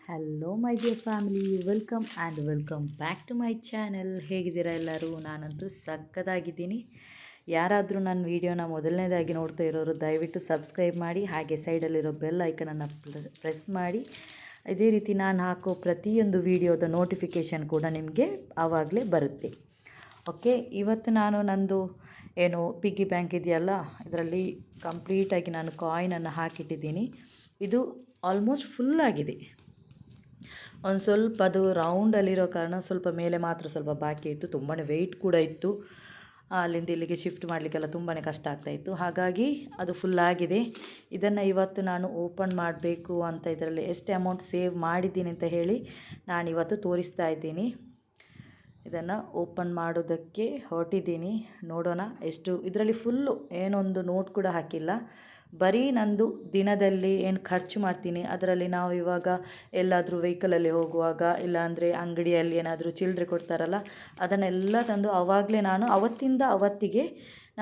Hello my dear family, welcome back to my channel. ಹೇಗಿದ್ದೀರಾ ಎಲ್ಲರೂ? ನಾನಂತೂ ಸಕ್ಕತ್ತಾಗಿದ್ದೀನಿ. ಯಾರಾದರೂ ನನ್ನ ವೀಡಿಯೋನ ಮೊದಲನೇದಾಗಿ ನೋಡ್ತಾ ಇರೋರು ದಯವಿಟ್ಟು ಸಬ್ಸ್ಕ್ರೈಬ್ ಮಾಡಿ, ಹಾಗೆ ಸೈಡಲ್ಲಿರೋ ಬೆಲ್ ಐಕನನ್ನು ಪ್ರೆಸ್ ಮಾಡಿ. ಇದೇ ರೀತಿ ನಾನು ಹಾಕೋ ಪ್ರತಿಯೊಂದು ವೀಡಿಯೋದ ನೋಟಿಫಿಕೇಷನ್ ಕೂಡ ನಿಮಗೆ ಆವಾಗಲೇ ಬರುತ್ತೆ. ಓಕೆ, ಇವತ್ತು ನಾನು ನಂದು ಏನು ಪಿಗ್ಗಿ ಬ್ಯಾಂಕ್ ಇದೆಯಲ್ಲ, ಇದರಲ್ಲಿ ಕಂಪ್ಲೀಟಾಗಿ ನಾನು ಕಾಯಿನನ್ನು ಹಾಕಿಟ್ಟಿದ್ದೀನಿ. ಇದು ಆಲ್ಮೋಸ್ಟ್ ಫುಲ್ಲಾಗಿದೆ. ಒಂದು ಸ್ವಲ್ಪ ಅದು ರೌಂಡಲ್ಲಿರೋ ಕಾರಣ ಸ್ವಲ್ಪ ಮೇಲೆ ಮಾತ್ರ ಸ್ವಲ್ಪ ಬಾಕಿ ಇತ್ತು. ತುಂಬಾ ವೆಯ್ಟ್ ಕೂಡ ಇತ್ತು. ಅಲ್ಲಿಂದ ಇಲ್ಲಿಗೆ ಶಿಫ್ಟ್ ಮಾಡಲಿಕ್ಕೆಲ್ಲ ತುಂಬಾ ಕಷ್ಟ ಆಗ್ತಾಯಿತ್ತು. ಹಾಗಾಗಿ ಅದು ಫುಲ್ಲಾಗಿದೆ. ಇದನ್ನು ಇವತ್ತು ನಾನು ಓಪನ್ ಮಾಡಬೇಕು ಅಂತ ಇದರಲ್ಲಿ ಎಷ್ಟು ಅಮೌಂಟ್ ಸೇವ್ ಮಾಡಿದ್ದೀನಿ ಅಂತ ಹೇಳಿ ನಾನಿವತ್ತು ತೋರಿಸ್ತಾ ಇದ್ದೀನಿ. ಇದನ್ನು ಓಪನ್ ಮಾಡೋದಕ್ಕೆ ಹೊರಟಿದ್ದೀನಿ. ನೋಡೋಣ ಎಷ್ಟು. ಇದರಲ್ಲಿ ಫುಲ್ಲು ಏನೊಂದು ನೋಟ್ ಕೂಡ ಹಾಕಿಲ್ಲ. ಬರೀ ನಂದು ದಿನದಲ್ಲಿ ಏನು ಖರ್ಚು ಮಾಡ್ತೀನಿ ಅದರಲ್ಲಿ ನಾವು ಇವಾಗ ಎಲ್ಲಾದರೂ ವೆಹಿಕಲಲ್ಲಿ ಹೋಗುವಾಗ, ಇಲ್ಲಾಂದರೆ ಅಂಗಡಿಯಲ್ಲಿ ಏನಾದರೂ ಚಿಲ್ಲರೆ ಕೊಡ್ತಾರಲ್ಲ, ಅದನ್ನೆಲ್ಲ ತಂದು ಆವಾಗಲೇ ನಾನು ಅವತ್ತಿಂದ ಅವತ್ತಿಗೆ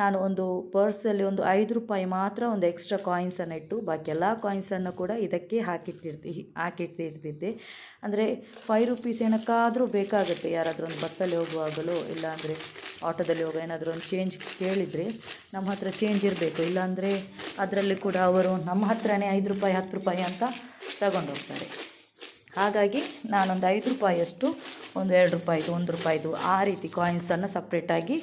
ನಾನು ಒಂದು ಪರ್ಸಲ್ಲಿ ಒಂದು ₹5 ಮಾತ್ರ ಒಂದು ಎಕ್ಸ್ಟ್ರಾ ಕಾಯಿನ್ಸನ್ನು ಇಟ್ಟು ಬಾಕಿ ಎಲ್ಲ ಕಾಯಿನ್ಸನ್ನು ಕೂಡ ಇದಕ್ಕೆ ಹಾಕಿಟ್ಟಿರ್ತಿದ್ದೆ. ಅಂದರೆ ₹5 ಏನಕ್ಕಾದರೂ ಬೇಕಾಗುತ್ತೆ. ಯಾರಾದರೂ ಒಂದು ಬಸ್ಸಲ್ಲಿ ಹೋಗುವಾಗಲೋ ಇಲ್ಲಾಂದರೆ ಆಟೋದಲ್ಲಿ ಹೋಗೋ ಏನಾದರೂ ಒಂದು ಚೇಂಜ್ ಕೇಳಿದರೆ ನಮ್ಮ ಹತ್ರ ಚೇಂಜ್ ಇರಬೇಕು. ಇಲ್ಲಾಂದರೆ ಅದರಲ್ಲಿ ಕೂಡ ಅವರು ನಮ್ಮ ಹತ್ರನೇ ₹5 ₹10 ಅಂತ ತಗೊಂಡೋಗ್ತಾರೆ. ಹಾಗಾಗಿ ನಾನೊಂದು ₹5 ಒಂದು ₹2 ₹1 ಆ ರೀತಿ ಕಾಯಿನ್ಸನ್ನು ಸಪ್ರೇಟಾಗಿ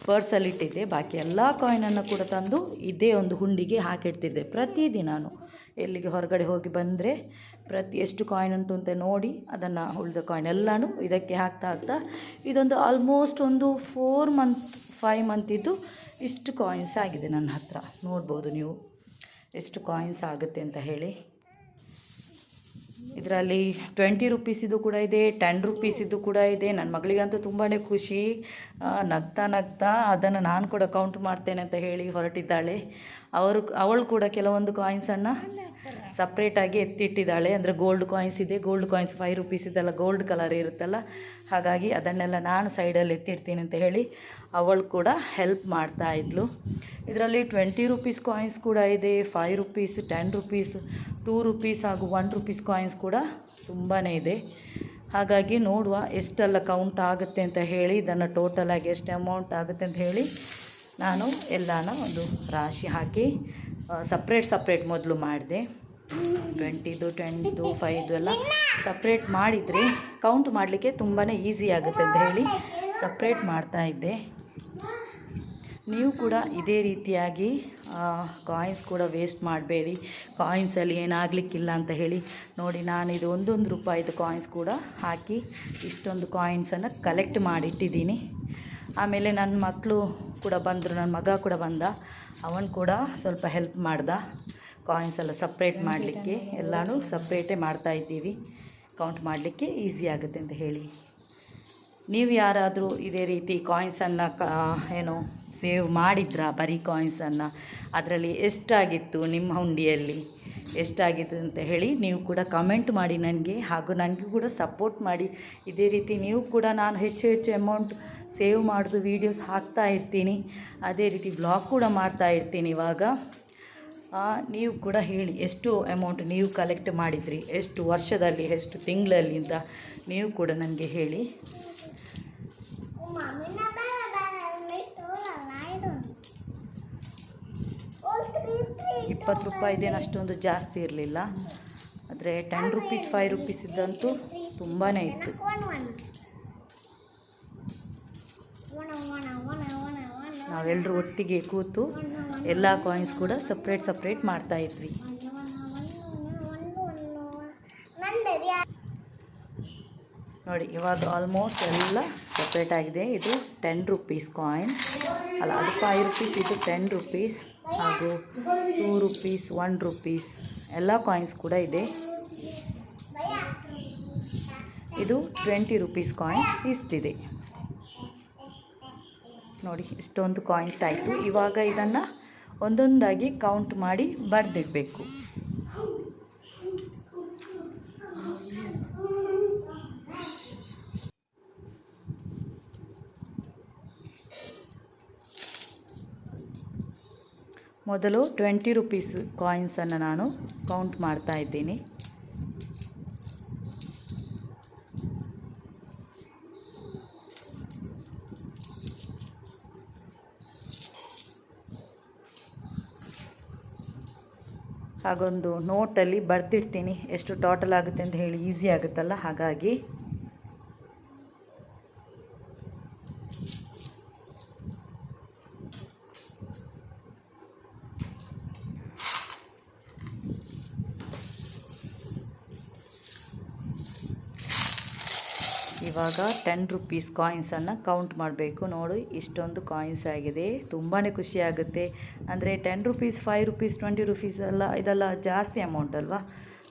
ಪರ್ಸಲ್ಲಿ ಇಟ್ಟಿದ್ದೆ. ಬಾಕಿ ಎಲ್ಲ ಕಾಯಿನನ್ನು ಕೂಡ ತಂದು ಇದೇ ಒಂದು ಹುಂಡಿಗೆ ಹಾಕಿಡ್ತಿದ್ದೆ. ಪ್ರತಿದಿನಾನು ಎಲ್ಲಿಗೆ ಹೊರಗಡೆ ಹೋಗಿ ಬಂದರೆ ಎಷ್ಟು ಕಾಯಿನ್ ಉಂಟು ಅಂತ ನೋಡಿ ಅದನ್ನು ಉಳಿದ ಕಾಯಿನ್ ಎಲ್ಲನೂ ಇದಕ್ಕೆ ಹಾಕ್ತಾ ಇದೊಂದು ಆಲ್ಮೋಸ್ಟ್ ಒಂದು 5 ಮಂತಿದ್ದು ಇಷ್ಟು ಕಾಯಿನ್ಸ್ ಆಗಿದೆ ನನ್ನ ಹತ್ರ. ನೋಡ್ಬೋದು ನೀವು ಎಷ್ಟು ಕಾಯಿನ್ಸ್ ಆಗುತ್ತೆ ಅಂತ ಹೇಳಿ. ಇದರಲ್ಲಿ ₹20 ಕೂಡ ಇದೆ, ₹10 ಕೂಡ ಇದೆ. ನನ್ನ ಮಗಳಿಗಂತೂ ತುಂಬಾ ಖುಷಿ. ನಗ್ತಾ ಅದನ್ನು ನಾನು ಕೂಡ ಕೌಂಟ್ ಮಾಡ್ತೇನೆ ಅಂತ ಹೇಳಿ ಹೊರಟಿದ್ದಾಳೆ. ಅವಳು ಕೂಡ ಕೆಲವೊಂದು ಕಾಯಿನ್ಸನ್ನು ಸಪ್ರೇಟಾಗಿ ಎತ್ತಿಟ್ಟಿದ್ದಾಳೆ. ಅಂದರೆ ಗೋಲ್ಡ್ ಕಾಯಿನ್ಸ್ ಇದೆ. ಗೋಲ್ಡ್ ಕಾಯಿನ್ಸ್ ₹5 ಇದೆಲ್ಲ ಗೋಲ್ಡ್ ಕಲರ್ ಇರುತ್ತಲ್ಲ, ಹಾಗಾಗಿ ಅದನ್ನೆಲ್ಲ ನಾನು ಸೈಡಲ್ಲಿ ಎತ್ತಿಡ್ತೀನಿ ಅಂತ ಹೇಳಿ ಅವಳು ಕೂಡ ಹೆಲ್ಪ್ ಮಾಡ್ತಾಯಿದ್ಲು. ಇದರಲ್ಲಿ ₹20 ಕಾಯಿನ್ಸ್ ಕೂಡ ಇದೆ, ₹5 ₹10 ₹2 ಹಾಗೂ ₹1 ಕಾಯಿನ್ಸ್ ಕೂಡ ತುಂಬಾ ಇದೆ. ಹಾಗಾಗಿ ನೋಡುವ ಎಷ್ಟೆಲ್ಲ ಕೌಂಟ್ ಆಗುತ್ತೆ ಅಂತ ಹೇಳಿ, ಇದನ್ನು ಟೋಟಲಾಗಿ ಎಷ್ಟು ಅಮೌಂಟ್ ಆಗುತ್ತೆ ಅಂತ ಹೇಳಿ ನಾನು ಎಲ್ಲನ ಒಂದು ರಾಶಿ ಹಾಕಿ ಸಪ್ರೇಟ್ ಮೊದಲು ಮಾಡಿದೆ. 20, 10, 5 ಎಲ್ಲ ಸಪ್ರೇಟ್ ಮಾಡಿದರೆ ಕೌಂಟ್ ಮಾಡಲಿಕ್ಕೆ ತುಂಬಾ ಈಸಿ ಆಗುತ್ತೆ ಅಂತ ಹೇಳಿ ಸಪ್ರೇಟ್ ಮಾಡ್ತಾಯಿದ್ದೆ. ನೀವು ಕೂಡ ಇದೇ ರೀತಿಯಾಗಿ ಕಾಯಿನ್ಸ್ ಕೂಡ ವೇಸ್ಟ್ ಮಾಡಬೇಡಿ. ಕಾಯಿನ್ಸಲ್ಲಿ ಏನಾಗಲಿಕ್ಕಿಲ್ಲ ಅಂತ ಹೇಳಿ ನೋಡಿ. ನಾನಿದು ₹1 ಕಾಯಿನ್ಸ್ ಕೂಡ ಹಾಕಿ ಇಷ್ಟೊಂದು ಕಾಯಿನ್ಸನ್ನು ಕಲೆಕ್ಟ್ ಮಾಡಿಟ್ಟಿದ್ದೀನಿ. ಆಮೇಲೆ ನನ್ನ ಮಕ್ಕಳು ಕೂಡ ಬಂದರು, ನನ್ನ ಮಗ ಕೂಡ ಬಂದ. ಅವನು ಕೂಡ ಸ್ವಲ್ಪ ಹೆಲ್ಪ್ ಮಾಡ್ದ ಕಾಯಿನ್ಸ್ ಎಲ್ಲ ಸಪ್ರೇಟ್ ಮಾಡಲಿಕ್ಕೆ. ಎಲ್ಲನೂ ಸಪ್ರೇಟೇ ಮಾಡ್ತಾಯಿದ್ದೀವಿ, ಕೌಂಟ್ ಮಾಡಲಿಕ್ಕೆ ಈಸಿ ಆಗುತ್ತೆ ಅಂತ ಹೇಳಿ. ನೀವು ಯಾರಾದರೂ ಇದೇ ರೀತಿ ಕಾಯಿನ್ಸನ್ನು ಸೇವ್ ಮಾಡಿದ್ರಾ? ಬರೀ ಕಾಯಿನ್ಸನ್ನು ಅದರಲ್ಲಿ ಎಷ್ಟಾಗಿತ್ತು, ನಿಮ್ಮ ಹುಂಡಿಯಲ್ಲಿ ಎಷ್ಟಾಗಿತ್ತು ಅಂತ ಹೇಳಿ ನೀವು ಕೂಡ ಕಮೆಂಟ್ ಮಾಡಿ ನನಗೆ. ಹಾಗೂ ನನಗೂ ಕೂಡ ಸಪೋರ್ಟ್ ಮಾಡಿ. ಇದೇ ರೀತಿ ನೀವು ಕೂಡ ನಾನು ಹೆಚ್ಚು ಅಮೌಂಟ್ ಸೇವ್ ಮಾಡೋದು ವೀಡಿಯೋಸ್ ಹಾಕ್ತಾ ಇರ್ತೀನಿ. ಅದೇ ರೀತಿ ವ್ಲಾಗ್ ಕೂಡ ಮಾಡ್ತಾ ಇರ್ತೀನಿ. ಇವಾಗ ನೀವು ಕೂಡ ಹೇಳಿ ಎಷ್ಟು ಅಮೌಂಟ್ ನೀವು ಕಲೆಕ್ಟ್ ಮಾಡಿದ್ರಿ, ಎಷ್ಟು ವರ್ಷದಲ್ಲಿ, ಎಷ್ಟು ತಿಂಗಳಲ್ಲಿ ಅಂತ ನೀವು ಕೂಡ ನನಗೆ ಹೇಳಿ. ₹20 ಅಷ್ಟೊಂದು ಜಾಸ್ತಿ ಇರಲಿಲ್ಲ. ಆದರೆ ₹10 ₹5 ಇದ್ದಂತೂ ತುಂಬಾ ಇತ್ತು. ನಾವೆಲ್ಲರೂ ಒಟ್ಟಿಗೆ ಕೂತು ಎಲ್ಲ ಕಾಯಿನ್ಸ್ ಕೂಡ ಸಪ್ರೇಟ್ ಮಾಡ್ತಾಯಿದ್ವಿ. ನೋಡಿ, ಇವಾಗ ಆಲ್ಮೋಸ್ಟ್ ಎಲ್ಲ ಸಪ್ರೇಟ್ ಆಗಿದೆ. ಇದು ₹10 ಕಾಯಿನ್ ಅಲ್ಲ, ಅದು ₹5, ಇದು ₹10 ಹಾಗೂ ₹2 ₹1 ಎಲ್ಲ ಕಾಯಿನ್ಸ್ ಕೂಡ ಇದೆ. ಇದು ₹20 ಕಾಯಿನ್ಸ್ ಇಷ್ಟಿದೆ. ನೋಡಿ, ಇಷ್ಟೊಂದು ಕಾಯಿನ್ಸ್ ಆಯಿತು. ಇವಾಗ ಇದನ್ನು ಒಂದೊಂದಾಗಿ ಕೌಂಟ್ ಮಾಡಿ ಬರೆದಿಡಬೇಕು. ಮೊದಲು ₹20 ಕಾಯಿನ್ಸನ್ನು ನಾನು ಕೌಂಟ್ ಮಾಡ್ತಾ ಇದ್ದೀನಿ. ಹಾಗೊಂದು ನೋಟಲ್ಲಿ ಬರೆದಿಡ್ತೀನಿ ಎಷ್ಟು ಟೋಟಲ್ ಆಗುತ್ತೆ ಅಂತ ಹೇಳಿ, ಈಸಿ ಆಗುತ್ತಲ್ಲ ಹಾಗಾಗಿ. ಇವಾಗ 10 ರುಪೀಸ್ ಕಾಯಿನ್ಸನ್ನು ಕೌಂಟ್ ಮಾಡಬೇಕು. ನೋಡಿ ಇಷ್ಟೊಂದು ಕಾಯಿನ್ಸ್ ಆಗಿದೆ. ತುಂಬಾ ಖುಷಿ ಆಗುತ್ತೆ. ಅಂದರೆ 10 ರುಪೀಸ್, 5 ರುಪೀಸ್, 20 ರುಪೀಸ್ ಎಲ್ಲ ಇದೆಲ್ಲ ಜಾಸ್ತಿ ಅಮೌಂಟ್ ಅಲ್ವಾ,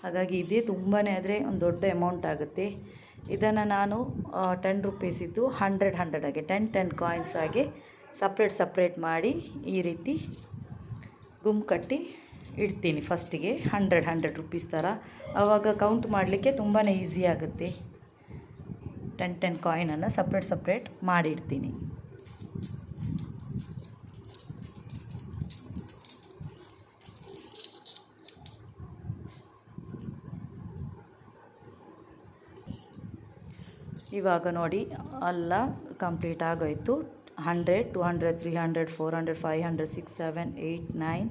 ಹಾಗಾಗಿ ಇದೇ ತುಂಬಾ ಆದರೆ ಒಂದು ದೊಡ್ಡ ಅಮೌಂಟ್ ಆಗುತ್ತೆ. ಇದನ್ನು ನಾನು 10 ರುಪೀಸಿದ್ದು 100 ಆಗಿ 10 ಕಾಯಿನ್ಸ್ ಆಗಿ ಸಪ್ರೇಟ್ ಮಾಡಿ ಈ ರೀತಿ ಗುಂಪು ಕಟ್ಟಿ ಇಡ್ತೀನಿ. ಫಸ್ಟಿಗೆ 100 ರುಪೀಸ್ ಥರ, ಆವಾಗ ಕೌಂಟ್ ಮಾಡಲಿಕ್ಕೆ ತುಂಬಾ ಈಸಿ ಆಗುತ್ತೆ. 10 ಕಾಯಿನನ್ನು ಸಪ್ರೇಟ್ ಮಾಡಿಡ್ತೀನಿ. ಇವಾಗ ನೋಡಿ ಎಲ್ಲ ಕಂಪ್ಲೀಟ್ ಆಗೋಯ್ತು. 100, 200, 300, 400, 500, 6, 7, 8, 9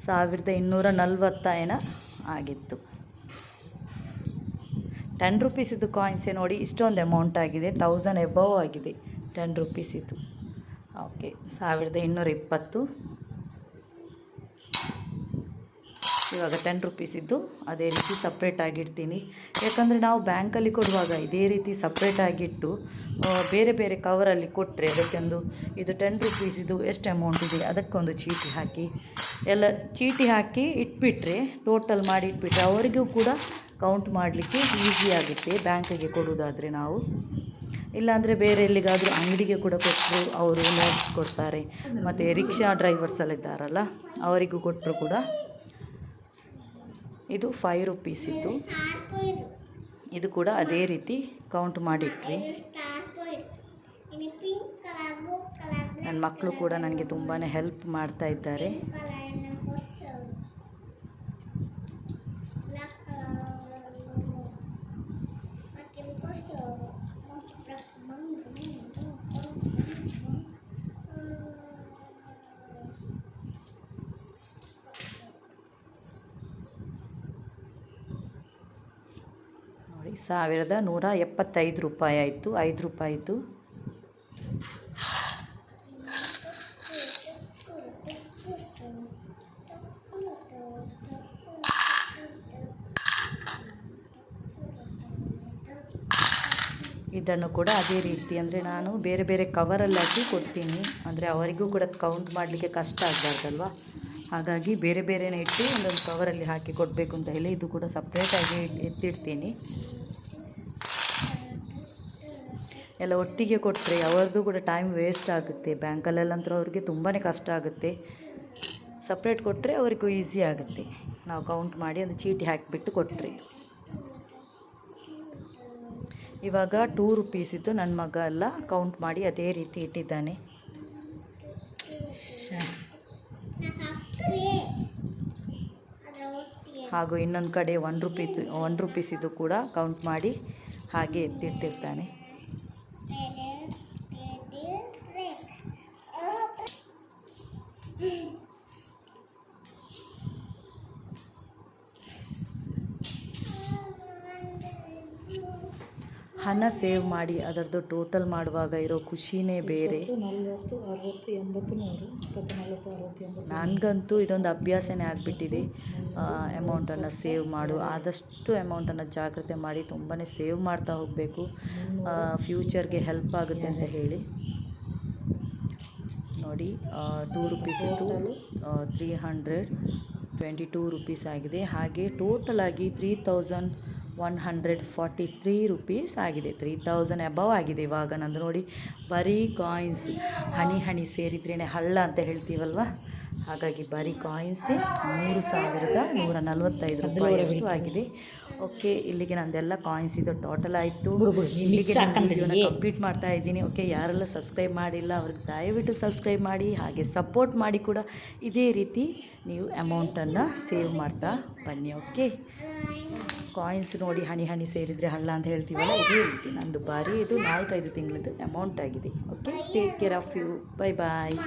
1240 ಆಗಿತ್ತು. 10 ರುಪೀಸಿದ್ದು ಕಾಯಿನ್ಸೇ ನೋಡಿ ಇಷ್ಟೊಂದು ಅಮೌಂಟ್ ಆಗಿದೆ. 1000 ಎಬವ್ ಆಗಿದೆ 10 ರುಪೀಸಿದ್ದು. ಓಕೆ, 1220. ಇವಾಗ 10 ರುಪೀಸಿದ್ದು ಅದೇ ರೀತಿ ಸಪ್ರೇಟಾಗಿಡ್ತೀನಿ. ಯಾಕಂದರೆ ನಾವು ಬ್ಯಾಂಕಲ್ಲಿ ಕೊಡುವಾಗ ಇದೇ ರೀತಿ ಸಪ್ರೇಟಾಗಿಟ್ಟು ಬೇರೆ ಕವರಲ್ಲಿ ಕೊಟ್ಟರೆ ಅದಕ್ಕೊಂದು ಇದು 10 ರುಪೀಸಿದು ಎಷ್ಟು ಅಮೌಂಟ್ ಇದೆ ಅದಕ್ಕೊಂದು ಚೀಟಿ ಹಾಕಿ ಎಲ್ಲ ಚೀಟಿ ಹಾಕಿ ಇಟ್ಬಿಟ್ರೆ, ಟೋಟಲ್ ಮಾಡಿ ಇಟ್ಬಿಟ್ರೆ ಅವರಿಗೂ ಕೂಡ ಕೌಂಟ್ ಮಾಡಲಿಕ್ಕೆ ಈಸಿ ಆಗುತ್ತೆ ಬ್ಯಾಂಕಿಗೆ ಕೊಡೋದಾದರೆ. ನಾವು ಇಲ್ಲಾಂದರೆ ಬೇರೆ ಎಲ್ಲಿಗಾದರೂ ಅಂಗಡಿಗೆ ಕೂಡ ಕೊಟ್ಟರು ಅವರು ನೋಟ್ಸ್ ಕೊಡ್ತಾರೆ. ಮತ್ತು ರಿಕ್ಷಾ ಡ್ರೈವರ್ಸ್ ಎಲ್ಲ ಇದ್ದಾರಲ್ಲ ಅವರಿಗೂ ಕೊಟ್ಟರು ಕೂಡ. ಇದು 5 ರುಪೀಸಿದ್ದು, ಇದು ಕೂಡ ಅದೇ ರೀತಿ ಕೌಂಟ್ ಮಾಡಿಟ್ರಿ. ನನ್ನ ಮಕ್ಕಳು ಕೂಡ ನನಗೆ ತುಂಬಾ ಹೆಲ್ಪ್ ಮಾಡ್ತಾ ಇದ್ದಾರೆ. ನೋಡಿ 1175 ರೂಪಾಯಿ ಆಯಿತು, 5 ರೂಪಾಯಿದು. ಇದನ್ನು ಕೂಡ ಅದೇ ರೀತಿ, ಅಂದರೆ ನಾನು ಬೇರೆ ಕವರಲ್ಲಿ ಹಾಕಿ ಕೊಡ್ತೀನಿ. ಅಂದರೆ ಅವರಿಗೂ ಕೂಡ ಕೌಂಟ್ ಮಾಡಲಿಕ್ಕೆ ಕಷ್ಟ ಆಗಬಾರ್ದಲ್ವ, ಹಾಗಾಗಿ ಬೇರೆನೇ ಇಟ್ಟು ಒಂದೊಂದು ಕವರಲ್ಲಿ ಹಾಕಿ ಕೊಡಬೇಕು ಅಂತ ಹೇಳಿ ಇದು ಕೂಡ ಸಪ್ರೇಟಾಗಿ ಎತ್ತಿಡ್ತೀನಿ. ಎಲ್ಲ ಒಟ್ಟಿಗೆ ಕೊಟ್ಟರೆ ಅವರದ್ದು ಕೂಡ ಟೈಮ್ ವೇಸ್ಟ್ ಆಗುತ್ತೆ. ಬ್ಯಾಂಕಲ್ಲೆಲ್ಲಂತೂ ಅವ್ರಿಗೆ ತುಂಬಾ ಕಷ್ಟ ಆಗುತ್ತೆ. ಸಪ್ರೇಟ್ ಕೊಟ್ಟರೆ ಅವರಿಗೂ ಈಸಿ ಆಗುತ್ತೆ. ನಾವು ಕೌಂಟ್ ಮಾಡಿ ಒಂದು ಚೀಟಿ ಹಾಕಿಬಿಟ್ಟು ಕೊಟ್ಟರೆ. ಇವಾಗ 2 ರುಪೀಸಿದ್ದು ನನ್ನ ಮಗ ಎಲ್ಲ ಕೌಂಟ್ ಮಾಡಿ ಅದೇ ರೀತಿ ಇಟ್ಟಿದ್ದಾನೆ. ಹಾಗೂ ಇನ್ನೊಂದು ಕಡೆ 1 ರುಪೀಸಿದ್ದು ಕೂಡ ಕೌಂಟ್ ಮಾಡಿ ಹಾಗೆ ಎತ್ತಿರ್ತಿರ್ತಾನೆ. ಹಣ ಸೇವ್ ಮಾಡಿ ಅದರದ್ದು ಟೋಟಲ್ ಮಾಡುವಾಗ ಇರೋ ಖುಷಿನೇ ಬೇರೆ. 40, 60, 80, 100, 40, 60, 80. ನನಗಂತೂ ಇದೊಂದು ಅಭ್ಯಾಸನೇ ಆಗಿಬಿಟ್ಟಿದೆ. ಅಮೌಂಟನ್ನು ಸೇವ್ ಮಾಡು, ಆದಷ್ಟು ಅಮೌಂಟನ್ನು ಜಾಗ್ರತೆ ಮಾಡಿ ತುಂಬಾ ಸೇವ್ ಮಾಡ್ತಾ ಹೋಗಬೇಕು. ಫ್ಯೂಚರ್ಗೆ ಹೆಲ್ಪ್ ಆಗುತ್ತೆ ಅಂತ ಹೇಳಿ. ನೋಡಿ 2 ರುಪೀಸಿದ್ದು 322 ರುಪೀಸ್ ಆಗಿದೆ. ಹಾಗೆ ಟೋಟಲ್ ಆಗಿ 3143 ರುಪೀಸ್ ಆಗಿದೆ. 3000 ಅಬವ್ ಆಗಿದೆ ಇವಾಗ ನಂದು. ನೋಡಿ ಬರೀ ಕಾಯಿನ್ಸ್, ಹನಿ ಸೇರಿದ್ರೇ ಹಳ್ಳ ಅಂತ ಹೇಳ್ತೀವಲ್ವ, ಹಾಗಾಗಿ ಬರೀ ಕಾಯಿನ್ಸೇ 3145 ರೂಪಾಯಿ ಅಷ್ಟು ಆಗಿದೆ. ಓಕೆ, ಇಲ್ಲಿಗೆ ನಂದೆಲ್ಲ ಕಾಯಿನ್ಸ್ ಇದು ಟೋಟಲ್ ಆಯಿತು. ಇಲ್ಲಿಗೆ ನಾನು ವಿಡಿಯೋನ ಕಂಪ್ಲೀಟ್ ಮಾಡ್ತಾ ಇದ್ದೀನಿ. ಓಕೆ, ಯಾರೆಲ್ಲ ಸಬ್ಸ್ಕ್ರೈಬ್ ಮಾಡಿಲ್ಲ ಅವ್ರಿಗೆ ದಯವಿಟ್ಟು ಸಬ್ಸ್ಕ್ರೈಬ್ ಮಾಡಿ, ಹಾಗೆ ಸಪೋರ್ಟ್ ಮಾಡಿ ಕೂಡ. ಇದೇ ರೀತಿ ನೀವು ಅಮೌಂಟನ್ನು ಸೇವ್ ಮಾಡ್ತಾ ಬನ್ನಿ. ಓಕೆ, ಕಾಯಿನ್ಸ್ ನೋಡಿ ಹನಿ ಹನಿ ಸೇರಿದರೆ ಹಳ್ಳ ಅಂತ ಹೇಳ್ತೀವಲ್ಲ, ಇದೇ ರೀತಿ ನಂದು ಬಾರಿ ಇದು 4-5 ತಿಂಗಳದ್ದು ಅಮೌಂಟ್ ಆಗಿದೆ. Okay, take care of you. Bye bye.